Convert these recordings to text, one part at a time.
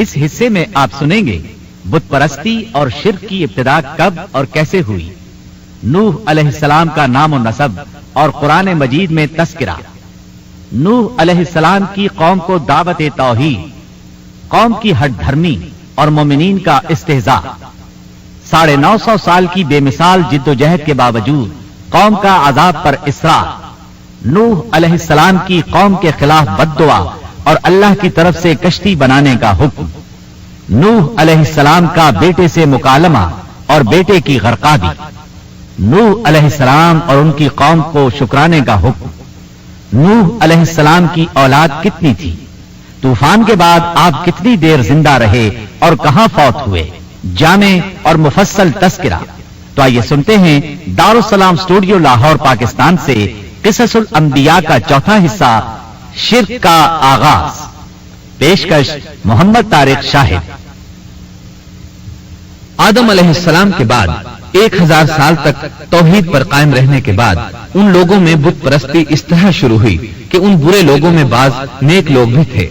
اس حصے میں آپ سنیں گے بت پرستی اور شرک کی ابتدا کب اور کیسے ہوئی، نوح علیہ السلام کا نام و نسب اور قرآن مجید میں تذکرہ، نوح علیہ السلام کی قوم کو دعوت توحید، قوم کی ہٹ دھرمی اور مومنین کا استہزاء، 950 سال کی بے مثال جد و جہد کے باوجود قوم کا عذاب پر اصرار، نوح علیہ السلام کی قوم کے خلاف بد دعا اور اللہ کی طرف سے کشتی بنانے کا حکم، نوح علیہ السلام کا بیٹے سے مکالمہ اور بیٹے کی غرقابی، نوح علیہ السلام اور ان کی قوم کو شکرانے کا حکم، نوح علیہ السلام کی اولاد کتنی تھی، طوفان کے بعد آپ کتنی دیر زندہ رہے اور کہاں فوت ہوئے، جامع اور مفصل تذکرہ۔ تو آئیے سنتے ہیں دارالسلام اسٹوڈیو لاہور پاکستان سے قصص الانبیاء کا چوتھا حصہ، شرک کا آغاز۔ پیشکش محمد طارق شاہد۔ آدم علیہ السلام کے بعد 1000 سال تک توحید پر قائم رہنے کے بعد ان لوگوں میں بت پرستی اس طرح شروع ہوئی کہ ان برے لوگوں میں بعض نیک لوگ بھی تھے۔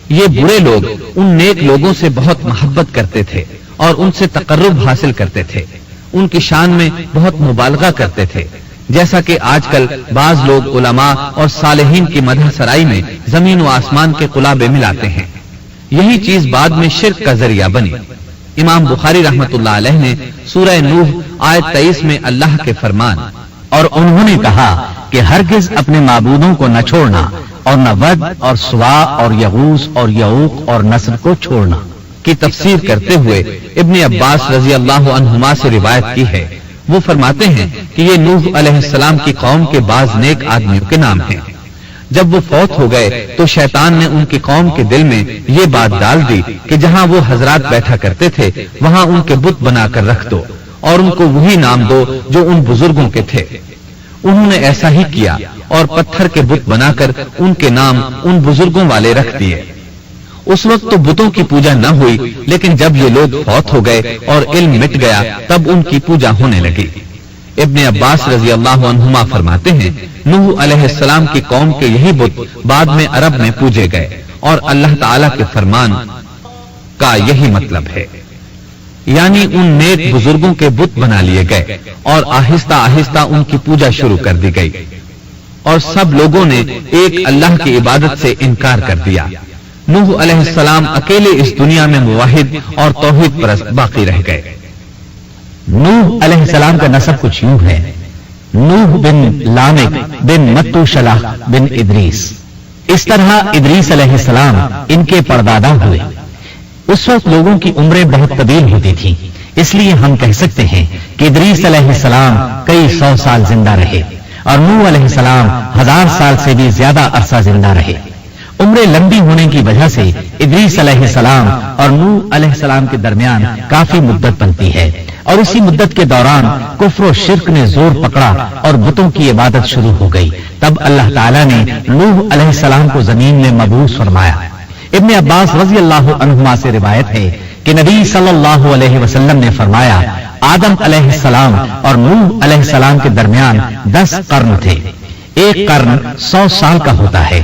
یہ برے لوگ ان نیک لوگوں سے بہت محبت کرتے تھے اور ان سے تقرب حاصل کرتے تھے، ان کی شان میں بہت مبالغہ کرتے تھے، جیسا کہ آج کل بعض لوگ علماء اور صالحین کی مدح سرائی میں زمین و آسمان کے قلابے ملاتے ہیں۔ یہی چیز بعد میں شرک کا ذریعہ بنی۔ امام بخاری رحمت اللہ علیہ نے سورہ نوح آیت 23 میں اللہ کے فرمان اور انہوں نے کہا کہ ہرگز اپنے معبودوں کو نہ چھوڑنا اور نہ ود اور سوا اور یغوث اور یعوق اور نصر کو چھوڑنا کی تفسیر کرتے ہوئے ابن عباس رضی اللہ عنہما سے روایت کی ہے۔ وہ فرماتے ہیں کہ یہ نوح علیہ السلام کی قوم کے بعض نیک آدمیوں کے نام ہیں۔ جب وہ فوت ہو گئے تو شیطان نے ان کی قوم کے دل میں یہ بات ڈال دی کہ جہاں وہ حضرات بیٹھا کرتے تھے وہاں ان کے بت بنا کر رکھ دو اور ان کو وہی نام دو جو ان بزرگوں کے تھے۔ انہوں نے ایسا ہی کیا اور پتھر کے بت بنا کر ان کے نام ان بزرگوں والے رکھ دیے۔ اس وقت تو بتوں کی پوجا نہ ہوئی، لیکن جب یہ لوگ فوت ہو گئے اور علم مٹ گیا تب ان کی پوجا ہونے لگی۔ ابن عباس رضی اللہ عنہما فرماتے ہیں نوح علیہ السلام کی قوم کے یہی بت بعد میں عرب میں پوجے گئے اور اللہ تعالی کے فرمان کا یہی مطلب ہے، یعنی ان نیک بزرگوں کے بت بنا لیے گئے اور آہستہ آہستہ ان کی پوجا شروع کر دی گئی اور سب لوگوں نے ایک اللہ کی عبادت سے انکار کر دیا۔ نوح علیہ السلام اکیلے اس دنیا میں موحد اور توحید پرست باقی رہ گئے۔ نوح علیہ السلام کا نسب کچھ یوں ہے، نوح بن لامک بن متو شلح بن ادریس۔ اس طرح ادریس علیہ السلام ان کے پردادا ہوئے۔ اس وقت لوگوں کی عمریں بہت طویل ہوتی تھیں، اس لیے ہم کہہ سکتے ہیں کہ ادریس علیہ السلام کئی 100 سال زندہ رہے اور نوح علیہ السلام 1000 سال سے بھی زیادہ عرصہ زندہ رہے۔ عمریں لمبی ہونے کی وجہ سے ادریس علیہ السلام اور نوح علیہ السلام کے درمیان کافی مدت بنتی ہے، اور اسی مدت کے دوران کفر و شرک نے زور پکڑا اور بتوں کی عبادت شروع ہو گئی۔ تب اللہ تعالیٰ نے نوح علیہ السلام کو زمین میں مبعوث فرمایا۔ ابن عباس رضی اللہ عنہما سے روایت ہے کہ نبی صلی اللہ علیہ وسلم نے فرمایا آدم علیہ السلام اور نوح علیہ السلام کے درمیان 10 قرن تھے۔ ایک قرن 100 سال کا ہوتا ہے۔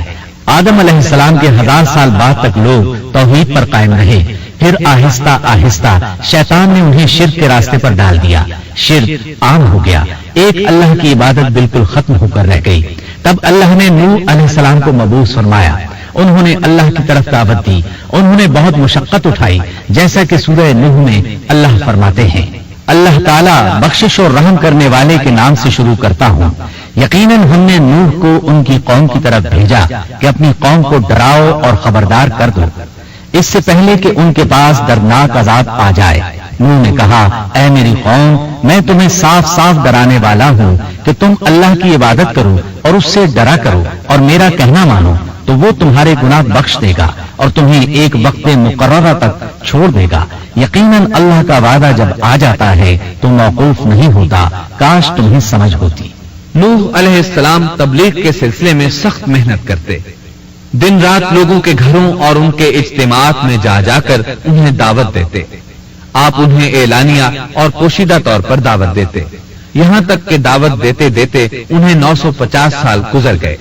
آدم علیہ السلام کے 1000 سال بعد تک لوگ توحید پر قائم رہے، پھر آہستہ آہستہ شیطان نے انہیں شرک کے راستے پر ڈال دیا، شرک عام ہو گیا، ایک اللہ کی عبادت بالکل ختم ہو کر رہ گئی۔ تب اللہ نے نوح علیہ السلام کو مبعوث فرمایا، انہوں نے اللہ کی طرف دعوت دی، انہوں نے بہت مشقت اٹھائی، جیسا کہ سورہ نوح میں اللہ فرماتے ہیں اللہ تعالیٰ بخشش اور رحم کرنے والے کے نام سے شروع کرتا ہوں، یقیناً ہم نے نوح کو ان کی قوم کی طرف بھیجا کہ اپنی قوم کو ڈراؤ اور خبردار کر دو اس سے پہلے کہ ان کے پاس دردناک عذاب آ جائے۔ نوح نے کہا اے میری قوم، میں تمہیں صاف صاف ڈرانے والا ہوں کہ تم اللہ کی عبادت کرو اور اس سے ڈرا کرو اور میرا کہنا مانو، تو وہ تمہارے گناہ بخش دے گا اور تمہیں ایک وقت مقررہ تک چھوڑ دے گا۔ یقیناً اللہ کا وعدہ جب آ جاتا ہے تو موقوف نہیں ہوتا، کاش تمہیں سمجھ ہوتی۔ نوح علیہ السلام تبلیغ کے سلسلے میں سخت محنت کرتے، دن رات لوگوں کے گھروں اور ان کے اجتماعات میں جا جا کر انہیں دعوت دیتے۔ آپ انہیں اعلانیہ اور پوشیدہ طور پر دعوت دیتے، یہاں تک کہ دعوت دیتے دیتے انہیں 950 سال گزر گئے،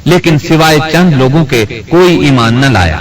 لیکن سوائے چند لوگوں کے کوئی ایمان نہ لایا۔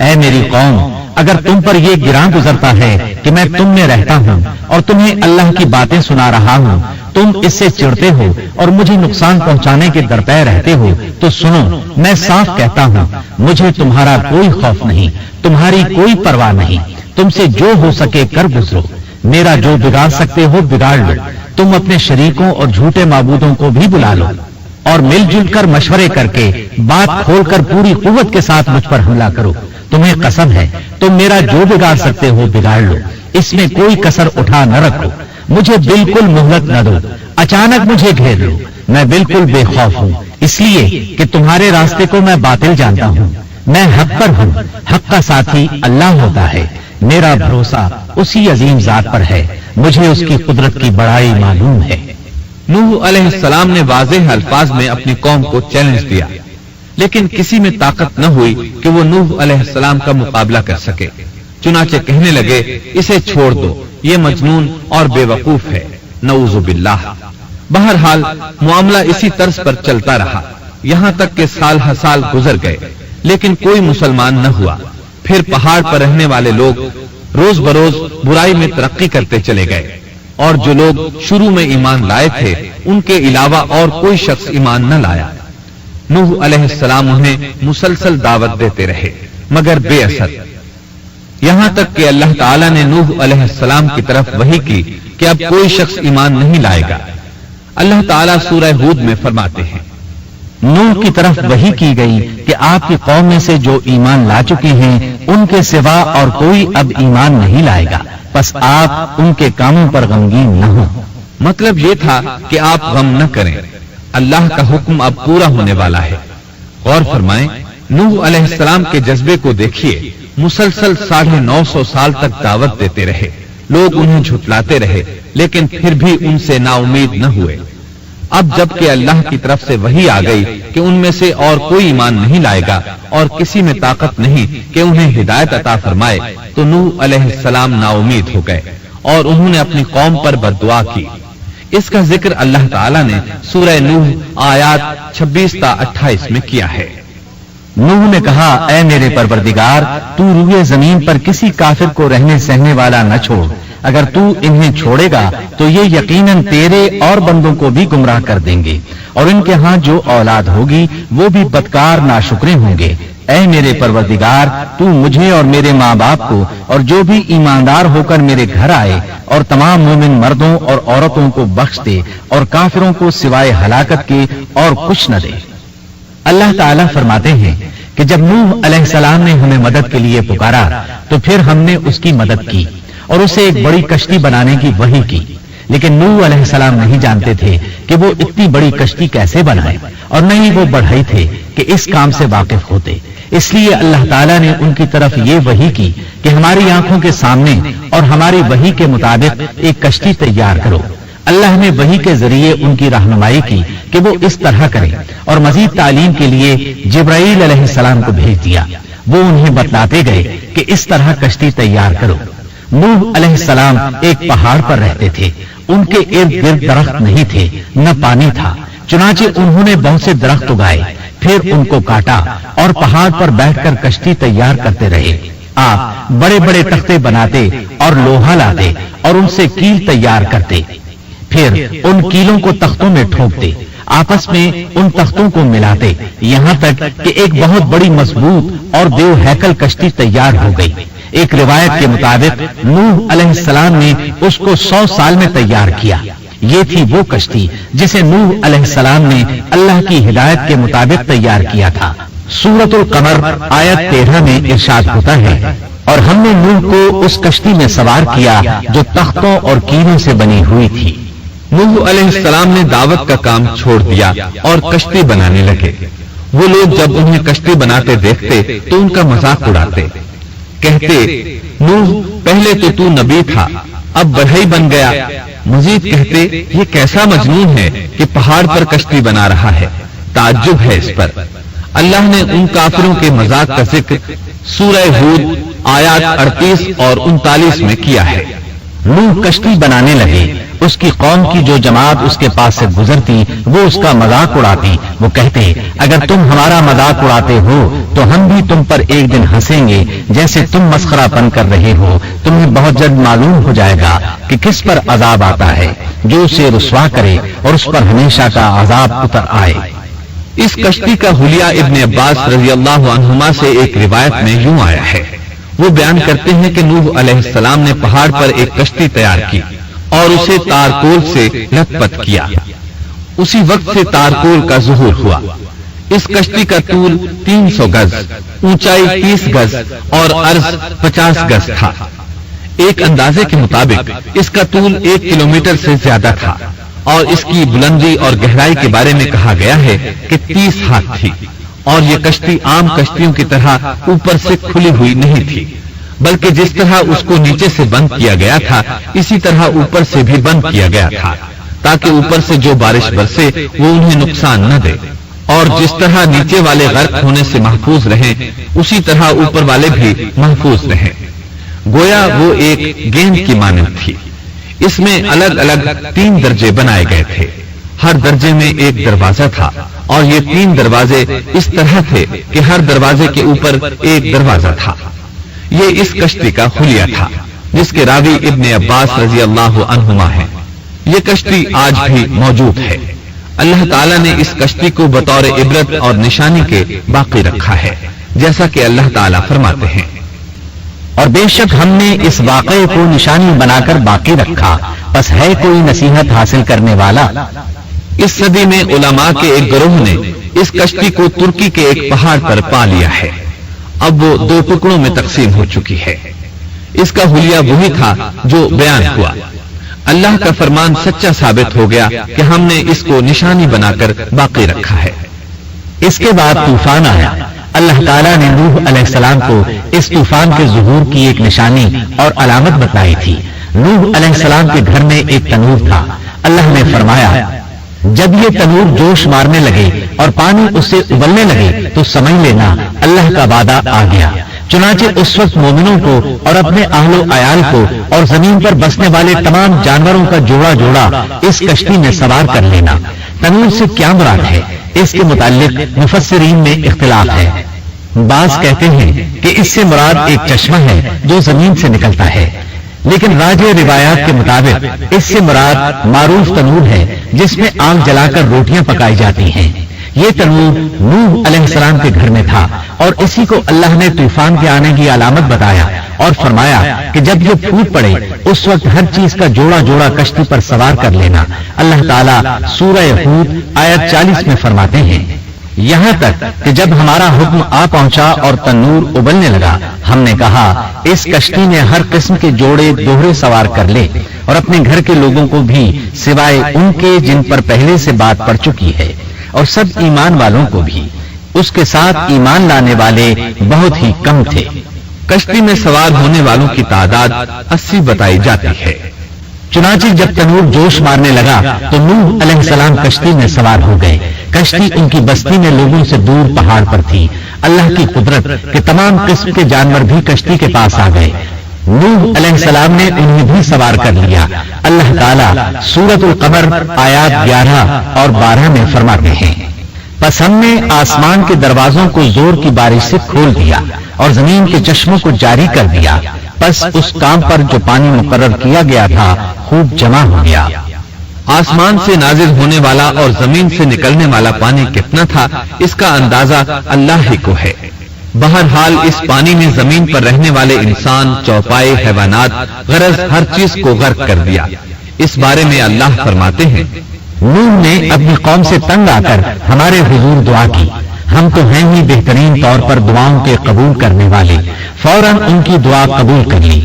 اے میری قوم، اگر تم پر یہ گراں گزرتا ہے کہ میں تم میں رہتا ہوں اور تمہیں اللہ کی باتیں سنا رہا ہوں، تم اس سے چڑھتے ہو اور مجھے نقصان پہنچانے کے درپے رہتے ہو، تو سنو، میں صاف کہتا ہوں، مجھے تمہارا کوئی خوف نہیں، تمہاری کوئی پرواہ نہیں، تم سے جو ہو سکے کر گزرو، میرا جو بگاڑ سکتے ہو بگاڑ لو، تم اپنے شریکوں اور جھوٹے معبودوں کو بھی بلا لو اور مل جل کر مشورے کر کے بات کھول کر پوری قوت کے ساتھ مجھ پر حملہ کرو، تمہیں قسم ہے تم میرا جو بگاڑ سکتے ہو بگاڑ لو، اس میں کوئی کسر اٹھا نہ رکھو، مجھے بالکل مہلت نہ دو، اچانک مجھے گھیر لو، میں بالکل بے خوف ہوں، اس لیے کہ تمہارے راستے کو میں باطل جانتا ہوں، میں حق پر ہوں، حق کا ساتھی اللہ ہوتا ہے، میرا بھروسہ اسی عظیم ذات پر ہے، مجھے اس کی قدرت کی بڑائی معلوم ہے۔ نوح علیہ السلام نے واضح الفاظ میں اپنی قوم کو چیلنج دیا، لیکن کسی میں طاقت نہ ہوئی کہ وہ نوح علیہ السلام کا مقابلہ کر سکے، چنانچہ کہنے لگے اسے چھوڑ دو، یہ مجنون اور بے وقوف ہے، نعوذ باللہ۔ بہرحال معاملہ اسی طرز پر چلتا رہا، یہاں تک کہ سال ہر سال گزر گئے لیکن کوئی مسلمان نہ ہوا۔ پھر پہاڑ پر رہنے والے لوگ روز بروز برائی میں ترقی کرتے چلے گئے، اور جو لوگ شروع میں ایمان لائے تھے ان کے علاوہ اور کوئی شخص ایمان نہ لایا۔ نوح علیہ السلام انہیں مسلسل دعوت دیتے رہے مگر بے اثر، یہاں تک کہ اللہ تعالیٰ نے نوح علیہ السلام کی طرف وحی کی کہ اب کوئی شخص ایمان نہیں لائے گا۔ اللہ تعالیٰ سورہ ہود میں فرماتے ہیں، نوح کی طرف وحی کی گئی کہ آپ کی قوم میں سے جو ایمان لا چکے ہیں ان کے سوا اور کوئی اب ایمان نہیں لائے گا، بس آپ ان کے کاموں پر غمگین نہ ہوں۔ مطلب یہ تھا کہ آپ غم نہ کریں، اللہ کا حکم اب پورا ہونے والا ہے۔ غور فرمائیں، نوح علیہ السلام کے جذبے کو دیکھیے، مسلسل 950 سال تک دعوت دیتے رہے، لوگ انہیں جھٹلاتے رہے لیکن پھر بھی ان سے نا امید نہ ہوئے۔ اب جب کہ اللہ کی طرف سے وحی آ گئی کہ ان میں سے اور کوئی ایمان نہیں لائے گا اور کسی میں طاقت نہیں کہ انہیں ہدایت عطا فرمائے، تو نوح علیہ السلام نا امید ہو گئے اور انہوں نے اپنی قوم پر بد دعا کی۔ اس کا ذکر اللہ تعالیٰ نے سورہ نوح آیات 26 تا 28 میں کیا ہے۔ نوح نے کہا، اے میرے پروردگار، تو روئے زمین پر کسی کافر کو رہنے سہنے والا نہ چھوڑ، اگر تو انہیں چھوڑے گا تو یہ یقیناً تیرے اور بندوں کو بھی گمراہ کر دیں گے، اور ان کے ہاں جو اولاد ہوگی وہ بھی بدکار ناشکرے ہوں گے۔ اے میرے پروردگار، تو مجھے اور میرے ماں باپ کو اور جو بھی ایماندار ہو کر میرے گھر آئے اور تمام مومن مردوں اور عورتوں کو بخش دے اور کافروں کو سوائے ہلاکت کے اور کچھ نہ دے۔ اللہ تعالیٰ فرماتے ہیں کہ جب نوح علیہ السلام نے ہمیں مدد کے لیے پکارا تو پھر ہم نے اس کی مدد کی اور اسے ایک بڑی کشتی بنانے کی وحی کی، لیکن نوح علیہ السلام نہیں جانتے تھے کہ وہ اتنی بڑی کشتی کیسے بنائے، اور نہ ہی وہ بڑھئی تھے کہ اس کام سے واقف ہوتے۔ اس لیے اللہ تعالیٰ نے ان کی طرف یہ وحی کی کہ ہماری آنکھوں کے سامنے اور ہماری وحی کے مطابق ایک کشتی تیار کرو۔ اللہ نے وحی کے ذریعے ان کی رہنمائی کی کہ وہ اس طرح کریں، اور مزید تعلیم کے لیے جبرائیل علیہ السلام کو بھیج دیا۔ وہ انہیں بتلاتے گئے کہ اس طرح کشتی تیار کرو۔ نوح علیہ السلام ایک پہاڑ پر رہتے تھے، ان کے ارد گرد درخت نہیں تھے، نہ پانی تھا، چنانچہ انہوں نے بہت سے درخت اگائے، پھر ان کو کاٹا اور پہاڑ پر بیٹھ کر کشتی تیار کرتے رہے۔ آپ بڑے بڑے تختے بناتے اور لوہا لاتے اور ان سے کیل تیار کرتے، پھر ان کیلوں کو تختوں میں ٹھوکتے، آپس میں ان تختوں کو ملاتے، یہاں تک کہ ایک بہت بڑی مضبوط اور دیو ہیکل کشتی تیار ہو گئی۔ ایک روایت کے مطابق نوح علیہ السلام نے اس کو 100 سال میں تیار کیا۔ یہ تھی وہ کشتی جسے نوح علیہ السلام نے اللہ کی ہدایت کے مطابق تیار کیا تھا۔ سورۃ القمر آیت 13 میں ارشاد ہوتا ہے، اور ہم نے نوح کو اس کشتی میں سوار کیا جو تختوں اور کیلوں سے بنی ہوئی تھی۔ نوح علیہ السلام نے دعوت کا کام چھوڑ دیا اور کشتی بنانے لگے۔ وہ لوگ جب انہیں کشتی بناتے دیکھتے تو ان کا مذاق اڑاتے، کہتے، نوح پہلے تو نبی تھا، اب بڑھئی بن گیا۔ مزید کہتے، یہ کیسا مجنون ہے کہ پہاڑ پر کشتی بنا رہا ہے، تعجب ہے اس پر۔ اللہ نے ان کافروں کے مذاق کا ذکر سورہ ہود آیات 38 اور 39 میں کیا ہے۔ نوح کشتی بنانے لگے اس کی قوم کی جو جماعت اس کے پاس سے گزرتی وہ اس کا مذاق اڑاتی. وہ کہتے اگر تم ہمارا مذاق اڑاتے ہو تو ہم بھی تم پر ایک دن ہنسیں گے جیسے تم مسخرہ پن کر رہے ہو. تمہیں بہت جلد معلوم ہو جائے گا کہ کس پر عذاب آتا ہے جو اسے رسوا کرے اور اس پر ہمیشہ کا عذاب اتر آئے. اس کشتی کا حلیہ ابن عباس رضی اللہ عنہما سے ایک روایت میں یوں آیا ہے. وہ بیان کرتے ہیں کہ نوح علیہ السلام نے پہاڑ پر ایک کشتی تیار کی اور اسے تارکول سے لت پت کیا. اسی وقت سے تارکول کا ظہور ہوا. اس کشتی کا طول 300 گز، اونچائی 30 گز اور عرض 50 گز تھا. ایک اندازے کے مطابق اس کا طول 1 کلومیٹر سے زیادہ تھا اور اس کی بلندی اور گہرائی کے بارے میں کہا گیا ہے کہ 30 ہاتھ تھی. اور یہ کشتی عام کشتیوں کی طرح اوپر سے کھلی ہوئی نہیں تھی، بلکہ جس طرح اس کو نیچے سے بند کیا گیا تھا اسی طرح اوپر سے بھی بند کیا گیا تھا تاکہ اوپر سے جو بارش برسے وہ انہیں نقصان نہ دے، اور جس طرح نیچے والے غرق ہونے سے محفوظ رہیں اسی طرح اوپر والے بھی محفوظ رہیں. گویا وہ ایک گیند کی مانند تھی. اس میں الگ الگ 3 درجے بنائے گئے تھے. ہر درجے میں ایک دروازہ تھا اور یہ 3 دروازے اس طرح تھے کہ ہر دروازے کے اوپر ایک دروازہ تھا. یہ اس کشتی کا حلیہ تھا جس کے راوی ابن عباس رضی اللہ عنہما ہیں. یہ کشتی آج بھی موجود ہے. اللہ تعالیٰ نے اس کشتی کو بطور عبرت اور نشانی کے باقی رکھا ہے، جیسا کہ اللہ تعالیٰ فرماتے ہیں اور بے شک ہم نے اس واقعے کو نشانی بنا کر باقی رکھا، بس ہے کوئی نصیحت حاصل کرنے والا. اس صدی میں علماء کے ایک گروہ نے اس کشتی کو ترکی کے ایک پہاڑ پر پا لیا ہے. اب وہ 2 ٹکڑوں میں تقسیم ہو چکی ہے. اس کا حلیہ وہی تھا جو بیان ہوا. اللہ کا فرمان سچا ثابت ہو گیا کہ ہم نے اس کو نشانی بنا کر باقی رکھا ہے. اس کے بعد طوفان آیا. اللہ تعالیٰ نے نوح علیہ السلام کو اس طوفان کے ظہور کی ایک نشانی اور علامت بتائی تھی. نوح علیہ السلام کے گھر میں ایک تنور تھا. اللہ نے فرمایا جب یہ تنور جوش مارنے لگے اور پانی اس سے ابلنے لگے تو سمجھ لینا اللہ کا وعدہ آ گیا. چنانچہ اس وقت مومنوں کو اور اپنے اہل و عیال کو اور زمین پر بسنے والے تمام جانوروں کا جوڑا جوڑا اس کشتی میں سوار کر لینا. تنور سے کیا مراد ہے اس کے متعلق مفسرین میں اختلاف ہے. بعض کہتے ہیں کہ اس سے مراد ایک چشمہ ہے جو زمین سے نکلتا ہے، لیکن راجع روایات کے مطابق اس سے مراد معروف تنور ہے جس میں آگ جلا کر روٹیاں پکائی جاتی ہیں. یہ تنور نوح علیہ السلام کے گھر میں تھا اور اسی کو اللہ نے طوفان کے آنے کی علامت بتایا اور فرمایا کہ جب یہ پھوٹ پڑے اس وقت ہر چیز کا جوڑا جوڑا کشتی پر سوار کر لینا. اللہ تعالیٰ سورہ ہود آیت 40 میں فرماتے ہیں یہاں تک کہ جب ہمارا حکم آ پہنچا اور تنور ابلنے لگا ہم نے کہا اس کشتی میں ہر قسم کے جوڑے دوہرے سوار کر لے اور اپنے گھر کے لوگوں کو بھی سوائے ان کے جن پر پہلے سے بات پڑ چکی ہے اور سب ایمان والوں کو بھی. اس کے ساتھ ایمان لانے والے بہت ہی کم تھے. کشتی میں سوار ہونے والوں کی تعداد 80 بتائی جاتی ہے. چنانچہ جب تنور جوش مارنے لگا تو نوح علیہ السلام کشتی میں سوار ہو گئے. کشتی ان کی بستی میں لوگوں سے دور پہاڑ پر تھی. اللہ کی قدرت کہ تمام قسم کے جانور بھی کشتی کے پاس آ گئے. نوح علیہ السلام نے انہیں بھی سوار کر لیا. اللہ تعالیٰ سورۃ القمر آیات 11 اور 12 میں فرماتے ہیں پس ہم نے آسمان کے دروازوں کو زور کی بارش سے کھول دیا اور زمین کے چشموں کو جاری کر دیا. پس اس کام پر جو پانی مقرر کیا گیا تھا خوب جمع ہو گیا. آسمان سے نازل ہونے والا اور زمین سے نکلنے والا پانی کتنا تھا اس کا اندازہ اللہ ہی کو ہے. بہرحال اس پانی نے زمین پر رہنے والے انسان، چوپائے، حیوانات، غرض ہر چیز کو غرق کر دیا. اس بارے میں اللہ فرماتے ہیں نوح نے اپنی قوم سے تنگ آ کر ہمارے حضور دعا کی. ہم تو ہیں ہی بہترین طور پر دعاؤں کے قبول کرنے والے. فوراً ان کی دعا قبول کر لی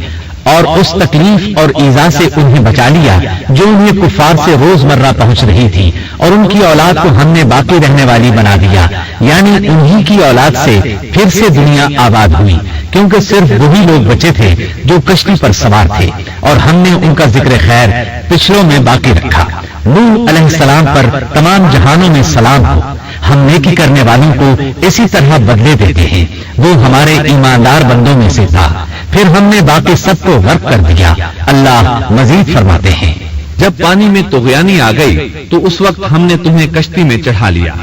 اور اس تکلیف اور ایذا سے انہیں بچا لیا جو انہیں کفار سے روزمرہ پہنچ رہی تھی اور ان کی اولاد کو ہم نے باقی رہنے والی بنا دیا. یعنی انہی کی اولاد سے پھر سے دنیا آباد ہوئی کیونکہ صرف وہی لوگ بچے تھے جو کشتی پر سوار تھے اور ہم نے ان کا ذکر خیر پچھلوں میں باقی رکھا. نوح علیہ السلام پر تمام جہانوں میں سلام ہو. ہم نیکی کرنے والوں کو اسی طرح بدلے دیتے ہیں. وہ ہمارے ایماندار بندوں میں سے تھا. پھر ہم نے باقی سب کو غرق کر دیا. اللہ مزید فرماتے ہیں جب پانی میں طغیانی آ گئی تو اس وقت ہم نے تمہیں کشتی میں چڑھا لیا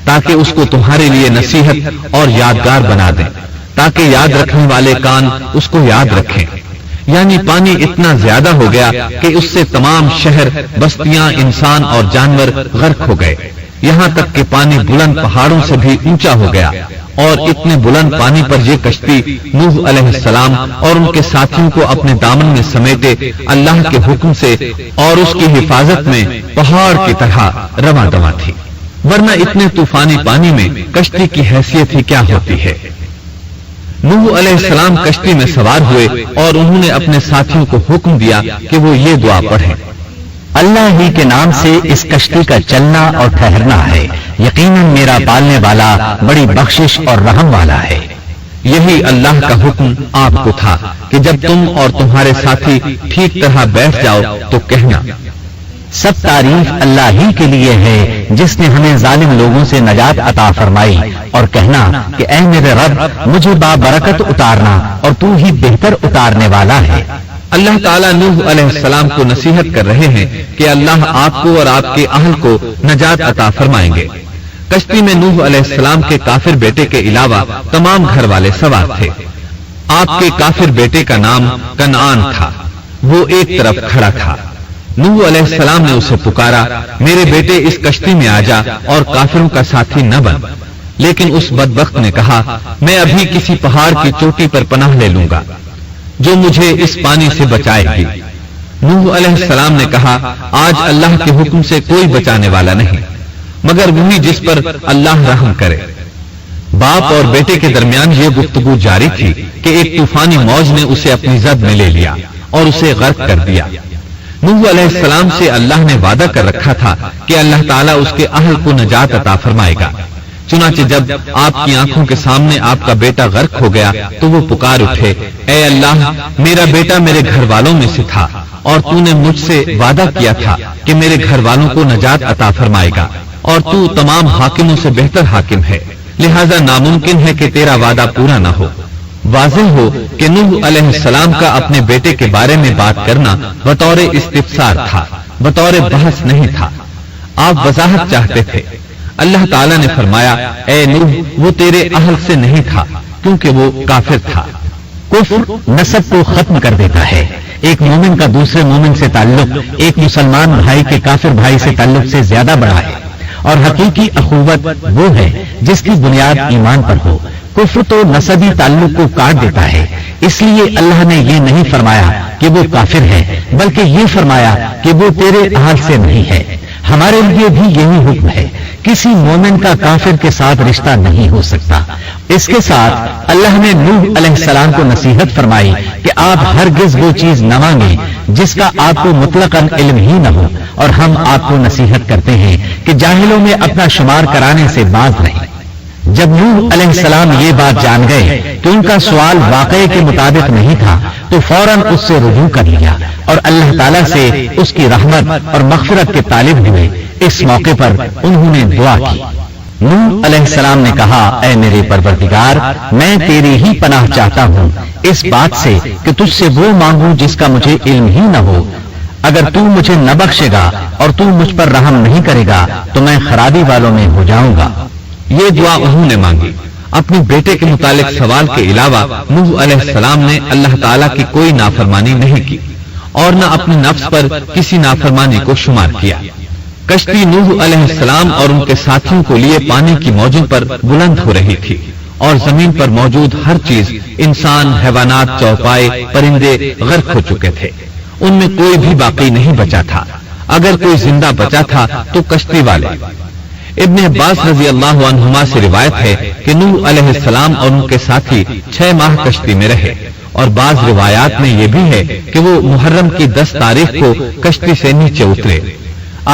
تاکہ اس کو تمہارے لیے نصیحت اور یادگار بنا دیں، تاکہ یاد رکھنے والے کان اس کو یاد رکھیں۔ یعنی پانی اتنا زیادہ ہو گیا کہ اس سے تمام شہر، بستیاں، انسان اور جانور غرق ہو گئے، یہاں تک کہ پانی بلند پہاڑوں سے بھی اونچا ہو گیا، اور اتنے بلند پانی پر یہ کشتی نوح علیہ السلام اور ان کے ساتھیوں کو اپنے دامن میں سمیٹے اللہ کے حکم سے اور اس کی حفاظت میں پہاڑ کی طرح رواں دواں تھی، ورنہ اتنے طوفانی پانی میں کشتی کی حیثیت ہی کیا ہوتی ہے۔ نوح علیہ السلام کشتی میں سوار ہوئے اور انہوں نے اپنے ساتھیوں کو حکم دیا کہ وہ یہ دعا پڑھیں، اللہ ہی کے نام سے اس کشتی کا چلنا اور ٹھہرنا ہے، یقیناً میرا پالنے والا بڑی بخشش اور رحم والا ہے۔ یہی اللہ کا حکم آپ کو تھا کہ جب تم اور تمہارے ساتھی ٹھیک طرح بیٹھ جاؤ تو کہنا، سب تعریف اللہ ہی کے لیے ہے جس نے ہمیں ظالم لوگوں سے نجات عطا فرمائی، اور کہنا کہ اے میرے رب مجھے بابرکت اتارنا اور تو ہی بہتر اتارنے والا ہے۔ اللہ تعالیٰ نوح علیہ السلام کو نصیحت کر رہے ہیں کہ اللہ آپ کو اور آپ کے اہل کو نجات عطا فرمائیں گے۔ کشتی میں نوح علیہ السلام کے کافر بیٹے کے علاوہ تمام گھر والے سوار تھے۔ آپ کے کافر بیٹے کا نام کنعان تھا، وہ ایک طرف کھڑا تھا۔ نوح علیہ السلام نے اسے پکارا، میرے بیٹے اس کشتی میں آ جا اور کافروں کا ساتھی نہ بن، لیکن اس بدبخت نے کہا، میں ابھی کسی پہاڑ کی چوٹی پر پناہ لے لوں گا جو مجھے اس پانی سے بچائے گی۔ نوح علیہ السلام نے کہا، آج اللہ کے حکم سے کوئی بچانے والا نہیں مگر وہی جس پر اللہ رحم کرے۔ باپ اور بیٹے کے درمیان یہ گفتگو جاری تھی کہ ایک طوفانی موج نے اسے اپنی زد میں لے لیا اور اسے غرق کر دیا۔ نوح علیہ السلام سے اللہ نے وعدہ کر رکھا تھا کہ اللہ تعالیٰ اس کے اہل کو نجات عطا فرمائے گا، چنانچہ جب آپ کی آنکھوں کے سامنے آپ کا بیٹا غرق ہو گیا تو وہ پکار اٹھے، اے اللہ میرا بیٹا میرے گھر والوں میں سے تھا اور تو نے مجھ سے وعدہ کیا تھا کہ میرے گھر والوں کو نجات عطا فرمائے گا، اور تو تمام حاکموں سے بہتر حاکم ہے، لہذا ناممکن ہے کہ تیرا وعدہ پورا نہ ہو۔ واضح ہو کہ نوح علیہ السلام کا اپنے بیٹے کے بارے میں بات کرنا بطور استفسار تھا، بطور بحث نہیں تھا، آپ وضاحت چاہتے تھے۔ اللہ تعالیٰ نے فرمایا، اے نوح وہ تیرے اہل سے نہیں تھا کیونکہ وہ کافر تھا۔ کفر نسب کو ختم کر دیتا ہے۔ ایک مومن کا دوسرے مومن سے تعلق ایک مسلمان بھائی کے کافر بھائی سے تعلق سے زیادہ بڑا ہے، اور حقیقی اخوت وہ ہے جس کی بنیاد ایمان پر ہو۔ کفر تو نسبی تعلق کو کاٹ دیتا ہے، اس لیے اللہ نے یہ نہیں فرمایا کہ وہ کافر ہے، بلکہ یہ فرمایا کہ وہ تیرے اہل سے نہیں ہے۔ ہمارے لیے بھی یہی حکم ہے، کسی مومن کا کافر کے ساتھ رشتہ نہیں ہو سکتا۔ اس کے ساتھ اللہ نے نوح علیہ السلام کو نصیحت فرمائی کہ آپ ہرگز وہ چیز نہ مانگیں جس کا آپ کو مطلقاً علم ہی نہ ہو، اور ہم آپ کو نصیحت کرتے ہیں کہ جاہلوں میں اپنا شمار کرانے سے باز رہیں۔ جب نوح علیہ السلام یہ بات جان گئے کہ ان کا سوال واقعے کے مطابق نہیں تھا تو فوراً اس سے رجوع کر لیا اور اللہ تعالیٰ سے اس کی رحمت اور مغفرت کے طالب ہوئے۔ اس موقع پر انہوں نے دعا کی۔ نوح علیہ السلام نے کہا، اے میرے پروردگار میں تیری ہی پناہ چاہتا ہوں اس بات سے کہ تجھ سے وہ مانگوں جس کا مجھے علم ہی نہ ہو۔ اگر تو مجھے نہ بخشے گا اور تو مجھ پر رحم نہیں کرے گا تو میں خرابی والوں میں ہو جاؤں گا۔ یہ دعا انہوں نے مانگی۔ اپنے بیٹے کے متعلق سوال کے علاوہ نوح علیہ السلام نے اللہ تعالیٰ کی کوئی نافرمانی نہیں کی اور نہ اپنے نفس پر کسی نافرمانی کو شمار کیا۔ کشتی نوح علیہ السلام اور ان کے ساتھیوں کو لیے پانی کی موجوں پر بلند ہو رہی تھی، اور زمین پر موجود ہر چیز، انسان، حیوانات، چوپائے، پرندے غرق ہو چکے تھے، ان میں کوئی بھی باقی نہیں بچا تھا۔ اگر کوئی زندہ بچا تھا تو کشتی والے۔ ابن عباس رضی اللہ عنہما سے روایت ہے کہ نوح علیہ السلام اور ان کے ساتھی 6 ماہ کشتی میں رہے، اور بعض روایات میں یہ بھی ہے کہ وہ محرم کی 10 تاریخ کو کشتی سے نیچے اترے۔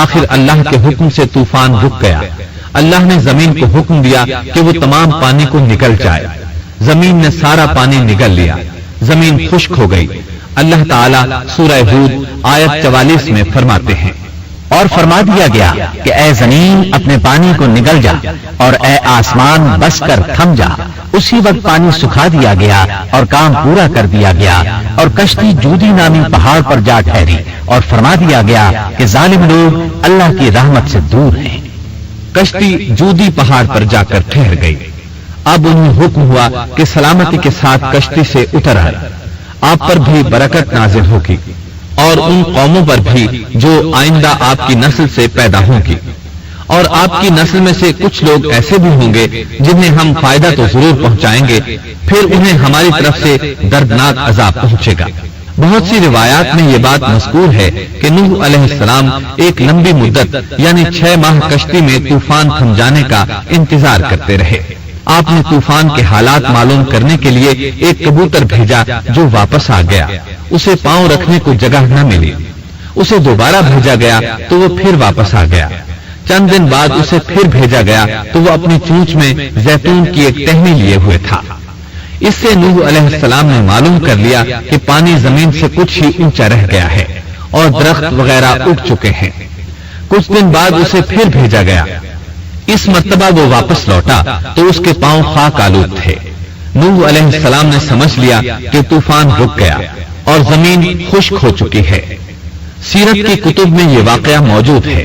آخر اللہ کے حکم سے طوفان رک گیا۔ اللہ نے زمین کو حکم دیا کہ وہ تمام پانی کو نگل جائے۔ زمین نے سارا پانی نگل لیا، زمین خشک ہو گئی۔ اللہ تعالیٰ سورہ ہود آیت 44 میں فرماتے ہیں، اور فرما دیا گیا کہ اے زمین اپنے پانی کو نگل جا، اور اے آسمان بس کر تھم جا، اسی وقت پانی سکھا دیا گیا اور کام پورا کر دیا گیا، اور کشتی جودی نامی پہاڑ پر جا ٹھہری، اور فرما دیا گیا کہ ظالم لوگ اللہ کی رحمت سے دور ہیں۔ کشتی جودی پہاڑ پر جا کر ٹھہر گئی۔ اب انہیں حکم ہوا کہ سلامتی کے ساتھ کشتی سے اتر آئے، آپ پر بھی برکت نازل ہوگی اور ان قوموں پر بھی جو آئندہ آپ کی نسل سے پیدا ہوں گی، اور آپ کی نسل میں سے کچھ لوگ ایسے بھی ہوں گے جنہیں ہم فائدہ تو ضرور پہنچائیں گے، پھر انہیں ہماری طرف سے دردناک عذاب پہنچے گا۔ بہت سی روایات میں یہ بات مذکور ہے کہ نوح علیہ السلام ایک لمبی مدت یعنی 6 ماہ کشتی میں طوفان تھم جانے کا انتظار کرتے رہے۔ آپ نے طوفان کے حالات معلوم کرنے کے لیے ایک کبوتر بھیجا جو واپس آ گیا، اسے پاؤں رکھنے کو جگہ نہ ملی، اسے دوبارہ بھیجا گیا تو وہ پھر واپس آ گیا۔ چند دن بعد اسے پھر بھیجا گیا تو وہ اپنی چونچ میں زیتون کی ایک ٹہنی لیے ہوئے تھا۔ اس سے نوح علیہ السلام نے معلوم کر لیا کہ پانی زمین سے کچھ ہی اونچا رہ گیا ہے اور درخت وغیرہ اگ چکے ہیں۔ کچھ دن بعد اسے پھر بھیجا گیا، اس مرتبہ وہ واپس لوٹا تو اس کے پاؤں خاک آلود تھے۔ نوح علیہ السلام نے سمجھ لیا کہ طوفان رک گیا اور زمین خشک ہو چکی ہے۔ سیرت کی کتب میں یہ واقعہ موجود ہے۔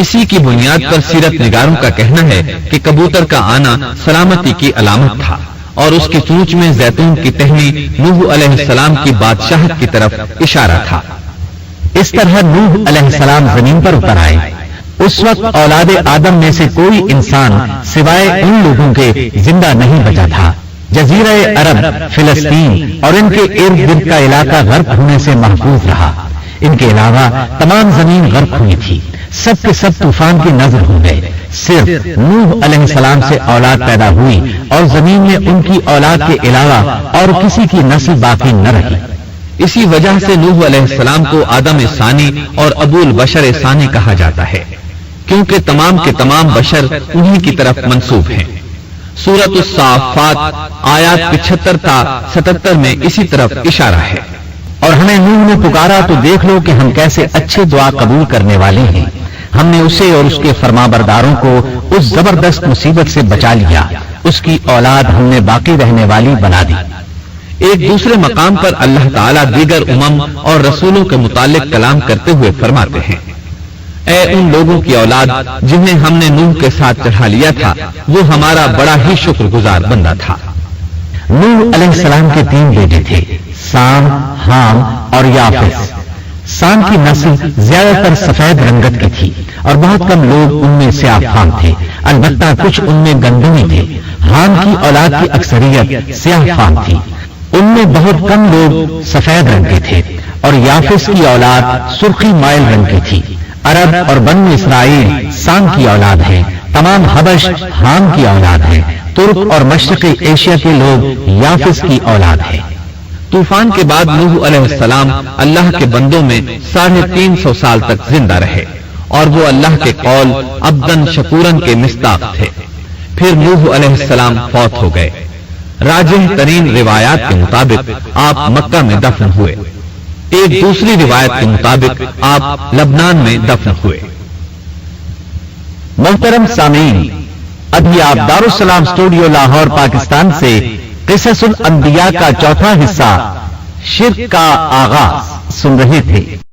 اسی کی بنیاد پر سیرت نگاروں کا کہنا ہے کہ کبوتر کا آنا سلامتی کی علامت تھا اور اس کی چونچ میں زیتون کی ٹہنی نوح علیہ السلام کی بادشاہت کی طرف اشارہ تھا۔ اس طرح نوح علیہ السلام زمین پر اتر آئے۔ اس وقت اولاد آدم میں سے کوئی انسان سوائے ان لوگوں کے زندہ نہیں بچا تھا۔ جزیرہ عرب، فلسطین اور ان کے ارد گرد کا علاقہ غرق ہونے سے محفوظ رہا۔ ان کے علاوہ تمام زمین غرق ہوئی تھی، سب کے سب طوفان کی نظر ہو گئے۔ صرف نوح علیہ السلام سے اولاد پیدا ہوئی اور زمین میں ان کی اولاد کے علاوہ اور کسی کی نسل باقی نہ رہی۔ اسی وجہ سے نوح علیہ السلام کو آدم ثانی اور ابو البشر ثانی کہا جاتا ہے، کیونکہ تمام کے تمام بشر انہی کی طرف منسوب ہیں۔ سورۃ الصافات آیات 75 تا 77 میں اسی طرف اشارہ ہے۔ اور ہمیں نوح نے پکارا تو دیکھ لو کہ ہم کیسے اچھے دعا قبول کرنے والے ہیں۔ ہم نے اسے اور اس کے فرمانبرداروں کو اس زبردست مصیبت سے بچا لیا، اس کی اولاد ہم نے باقی رہنے والی بنا دی۔ ایک دوسرے مقام پر اللہ تعالیٰ دیگر امم اور رسولوں کے متعلق کلام کرتے ہوئے فرماتے ہیں، اے ان لوگوں کی اولاد جنہیں ہم نے نوح کے ساتھ چڑھا لیا تھا، وہ ہمارا بڑا ہی شکر گزار بندہ تھا۔ نوح علیہ السلام کے 3 بیٹے تھے، سام، حام اور یافس۔ سام کی نسل زیادہ تر سفید رنگت کی تھی اور بہت کم لوگ ان میں سیاہ فام تھے، البتہ کچھ ان میں گندمی تھے۔ حام کی اولاد کی اکثریت سیاہ فام تھی، ان میں بہت کم لوگ سفید رنگ کے تھے، اور یافس کی اولاد سرخی مائل رنگ کی تھی۔ عرب اور بنو اسرائیل سام کی اولاد ہیں، تمام حبش حام کی اولاد ہیں، ترک اور مشرقی ایشیا کے لوگ یافس کی اولاد ہیں۔ طوفان کے بعد نوح علیہ السلام اللہ کے بندوں میں 350 سال تک زندہ رہے اور وہ اللہ کے قول عبدن شکورن کے مصداق تھے۔ پھر نوح علیہ السلام فوت ہو گئے۔ راجح ترین روایات کے مطابق آپ مکہ میں دفن ہوئے، ایک دوسری روایت کے مطابق آپ لبنان میں دفن ہوئے۔ محترم سامعین، ابھی آپ دارالسلام اسٹوڈیو لاہور پاکستان سے قصص الانبیاء کا 4تھا حصہ شرک کا آغاز سن رہے تھے۔